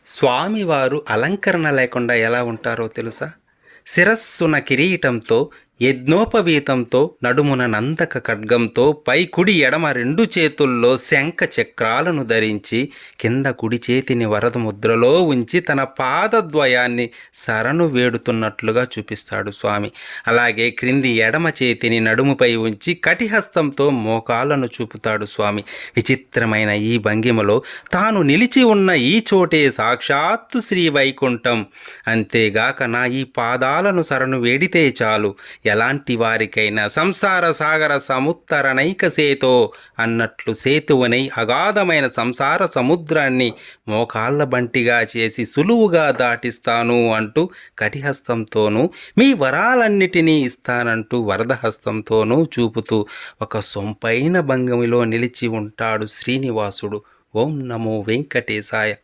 స్వామివారు అలంకరణ లేకుండా ఎలా ఉంటారో తెలుసా? శిరస్సున కిరీటంతో, యజ్ఞోపవీతంతో, నడుమున నందక ఖడ్గంతో, పై కుడి ఎడమ రెండు చేతుల్లో శంఖ చక్రాలను ధరించి, కింద కుడి చేతిని వరద ముద్రలో ఉంచి తన పాదద్వయాన్ని శరణు వేడుతున్నట్లుగా చూపిస్తాడు స్వామి. అలాగే క్రింది ఎడమ చేతిని నడుముపై ఉంచి కటిహస్తంతో మోకాలను చూపుతాడు స్వామి. విచిత్రమైన ఈ భంగిమలో తాను నిలిచి ఉన్న ఈ చోటే సాక్షాత్తు శ్రీ వైకుంఠం. అంతేగాక నా ఈ పాదాలను శరణు వేడితే చాలు, ఎలాంటి వారికైనా సంసార సాగర సముత్తరణైక సేతో అన్నట్లు సేతువనై అగాధమైన సంసార సముద్రాన్ని మోకాళ్ళ బంటిగా చేసి సులువుగా దాటిస్తాను అంటూ కటిహస్తంతోనూ, మీ వరాలన్నిటినీ ఇస్తానంటూ వరదహస్తంతోనూ చూపుతూ ఒక సొంపైన భంగిమలో నిలిచి ఉంటాడు శ్రీనివాసుడు. ఓం నమో వెంకటేశాయ.